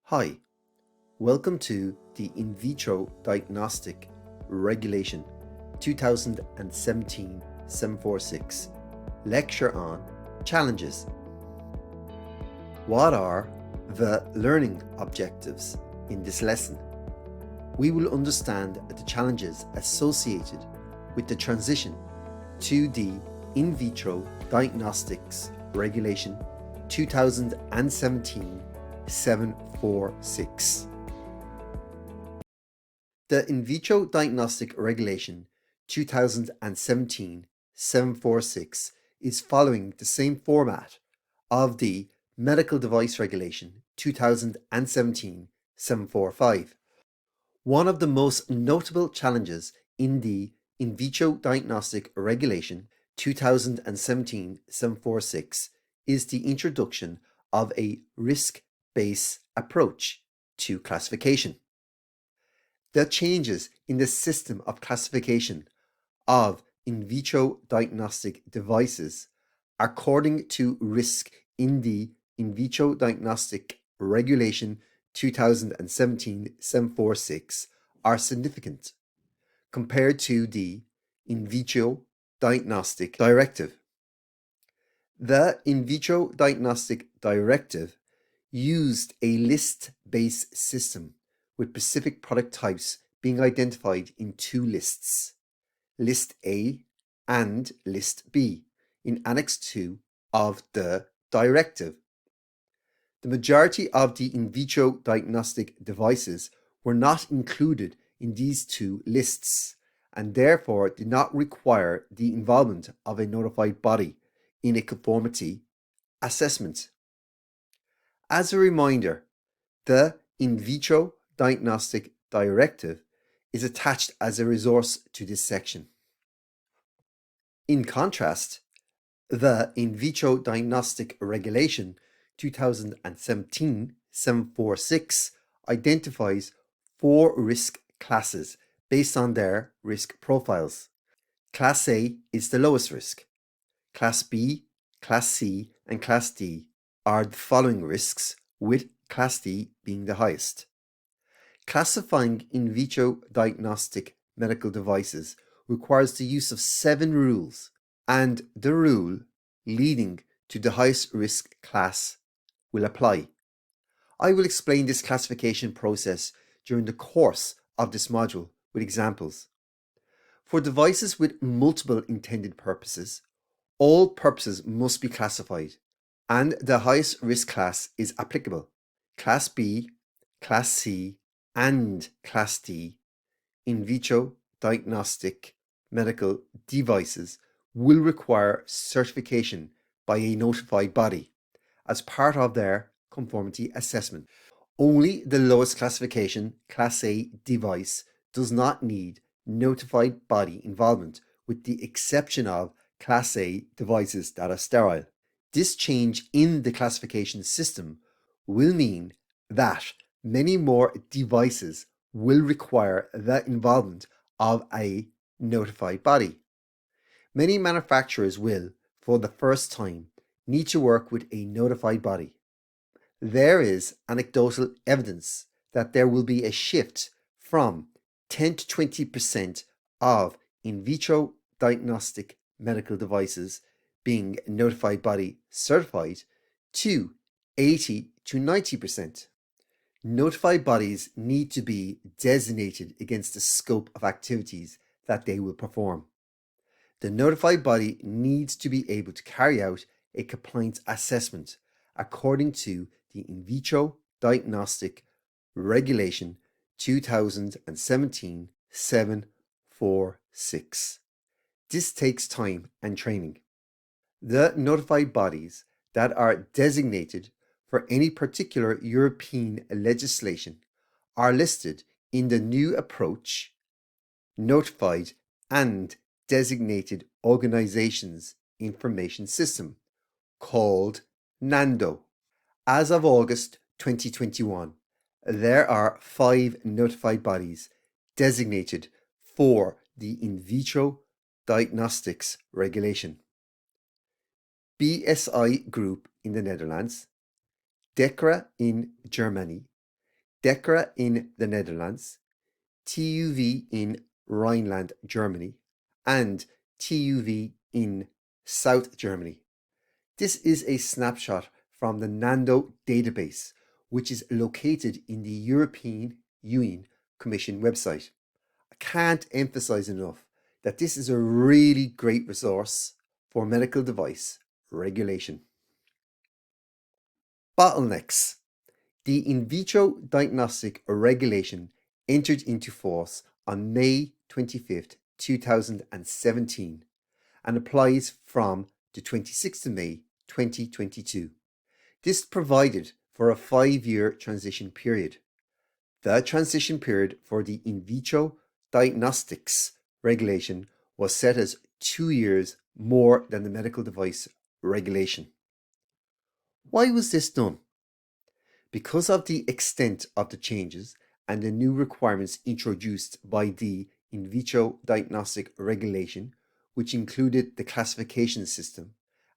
Hi, welcome to the In Vitro Diagnostic Regulation 2017-746 lecture on challenges. What are the learning objectives in this lesson? We will understand the challenges associated with the transition to the In Vitro Diagnostics Regulation 2017-746. The In Vitro Diagnostic Regulation 2017-746 is following the same format of the Medical Device Regulation 2017-745. One of the most notable challenges in the In Vitro Diagnostic Regulation 2017-746 is the introduction of a risk-based approach to classification. The changes in the system of classification of in vitro diagnostic devices according to risk in the In Vitro Diagnostic Regulation 2017-746 are significant compared to the In Vitro Diagnostic Directive. The In Vitro Diagnostic Directive used a list-based system with specific product types being identified in two lists, List A and List B, in Annex 2 of the Directive. The majority of the in vitro diagnostic devices were not included in these two lists and therefore did not require the involvement of a notified body in a conformity assessment. As a reminder, the In Vitro Diagnostic Directive is attached as a resource to this section. In contrast, the In Vitro Diagnostic Regulation 2017-746 identifies 4 risk classes based on their risk profiles. Class A is the lowest risk. Class B, Class C, and Class D are the following risks, with Class D being the highest. Classifying in vitro diagnostic medical devices requires the use of 7 rules, and the rule leading to the highest risk class will apply. I will explain this classification process during the course of this module with examples. For devices with multiple intended purposes, all purposes must be classified, and the highest risk class is applicable. Class B, Class C, and Class D in vitro diagnostic medical devices will require certification by a notified body as part of their conformity assessment. Only the lowest classification, Class A device, does not need notified body involvement, with the exception of Class A devices that are sterile. This change in the classification system will mean that many more devices will require the involvement of a notified body. Many manufacturers will, for the first time, need to work with a notified body. There is anecdotal evidence that there will be a shift from 10 to 20% of in vitro diagnostic medical devices being notified body certified to 80 to 90%. Notified bodies need to be designated against the scope of activities that they will perform. The notified body needs to be able to carry out a compliance assessment according to the In Vitro Diagnostic Regulation 2017-746. This takes time and training. The notified bodies that are designated for any particular European legislation are listed in the new approach, Notified and Designated Organizations Information System, called NANDO. As of August 2021, there are 5 notified bodies designated for the In Vitro Diagnostics Regulation. BSI Group in the Netherlands, DECRA in Germany, DECRA in the Netherlands, TUV in Rhineland, Germany, and TUV in South Germany. This is a snapshot from the NANDO database, which is located in the European Union Commission website. I can't emphasize enough that this is a really great resource for medical device regulation. Bottlenecks. The in vitro diagnostic regulation entered into force on May 25th, 2017 and applies from the 26th of May 2022. This provided for a 5-year transition period. The transition period for the in vitro diagnostics regulation was set as 2 years more than the medical device regulation. Why was this done? Because of the extent of the changes and the new requirements introduced by the in vitro diagnostic regulation, which included the classification system,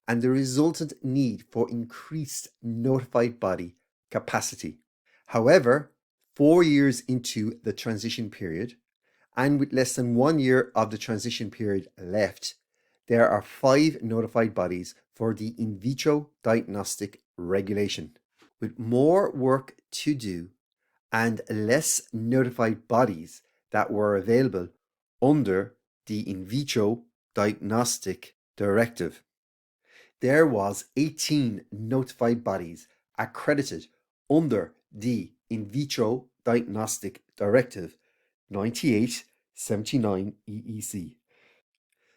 and the resultant need for increased notified body capacity. However, 4 years into the transition period, and with less than 1 year of the transition period left, there are 5 notified bodies for the in vitro diagnostic regulation. With more work to do and less notified bodies that were available under the in vitro diagnostic directive, there was 18 notified bodies accredited under the in vitro diagnostic directive 98/79 EEC.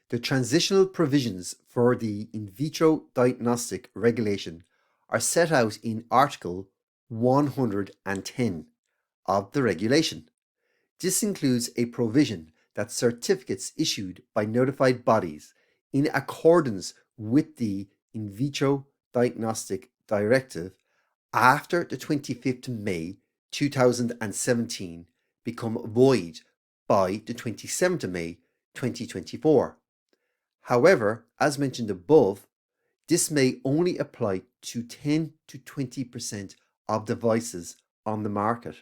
The transitional provisions for the in vitro diagnostic regulation are set out in Article 110 of the regulation. This includes a provision that certificates issued by notified bodies in accordance with the in vitro diagnostic directive after the 25th of May 2017 become void by the 27th of May 2024. However, as mentioned above, this may only apply to 10 to 20% of devices on the market.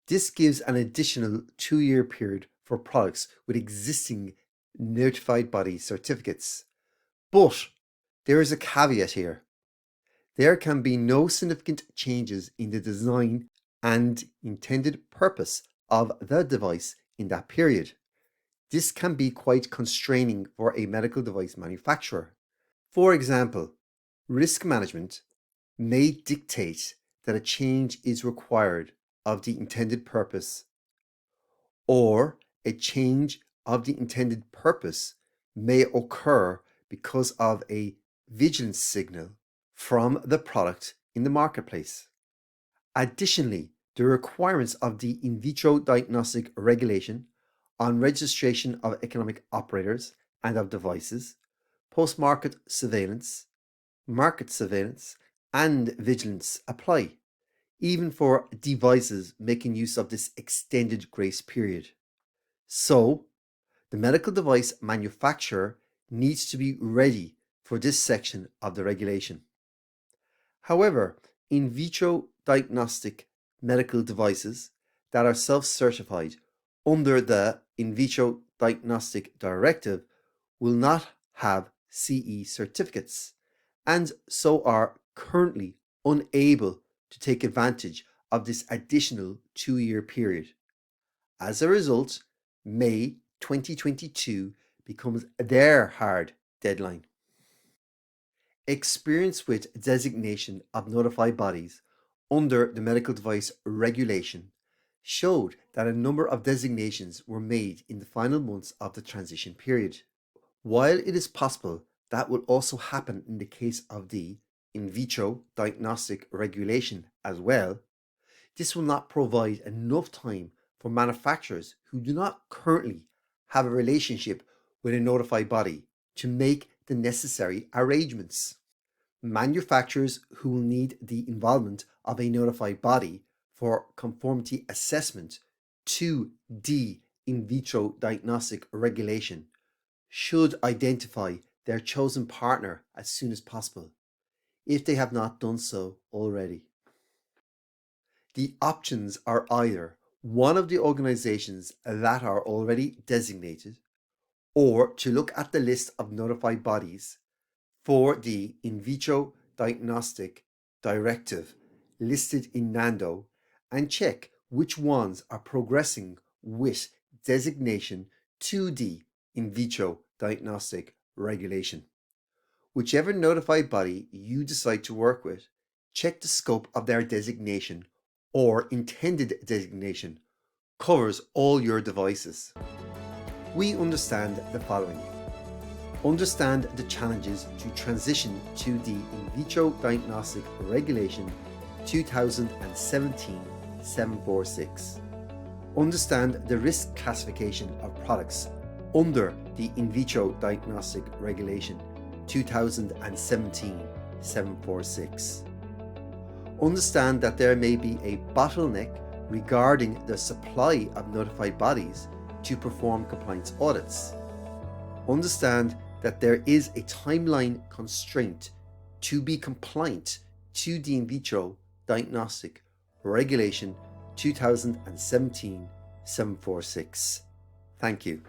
This gives an additional 2-year period for products with existing notified body certificates. But there is a caveat here. There can be no significant changes in the design and intended purpose of the device in that period. This can be quite constraining for a medical device manufacturer. For example, risk management may dictate that a change is required of the intended purpose, or a change of the intended purpose may occur because of a vigilance signal from the product in the marketplace. Additionally, the requirements of the in vitro diagnostic regulation on registration of economic operators and of devices, post-market surveillance, market surveillance, and vigilance apply, even for devices making use of this extended grace period. So, the medical device manufacturer needs to be ready for this section of the regulation. However, in vitro diagnostic medical devices that are self-certified under the in vitro diagnostic directive will not have CE certificates and so are currently unable to take advantage of this additional 2-year period. As a result, May 2022 becomes their hard deadline. Experience with designation of notified bodies under the medical device regulation showed that a number of designations were made in the final months of the transition period. While it is possible that will also happen in the case of the in vitro diagnostic regulation as well, this will not provide enough time for manufacturers who do not currently have a relationship with a notified body to make the necessary arrangements. Manufacturers who will need the involvement of a notified body for conformity assessment to the in vitro diagnostic regulation should identify their chosen partner as soon as possible, if they have not done so already. The options are either one of the organizations that are already designated, or to look at the list of notified bodies for the in vitro diagnostic directive listed in NANDO and check which ones are progressing with designation to the in vitro diagnostic regulation. Whichever notified body you decide to work with, check the scope of their designation or intended designation covers all your devices. We understand the following. Understand the challenges to transition to the In Vitro Diagnostic Regulation 2017-746. Understand the risk classification of products under the In Vitro Diagnostic Regulation 2017-746. Understand that there may be a bottleneck regarding the supply of notified bodies to perform compliance audits. Understand that there is a timeline constraint to be compliant to the In Vitro Diagnostic Regulation 2017-746. Thank you.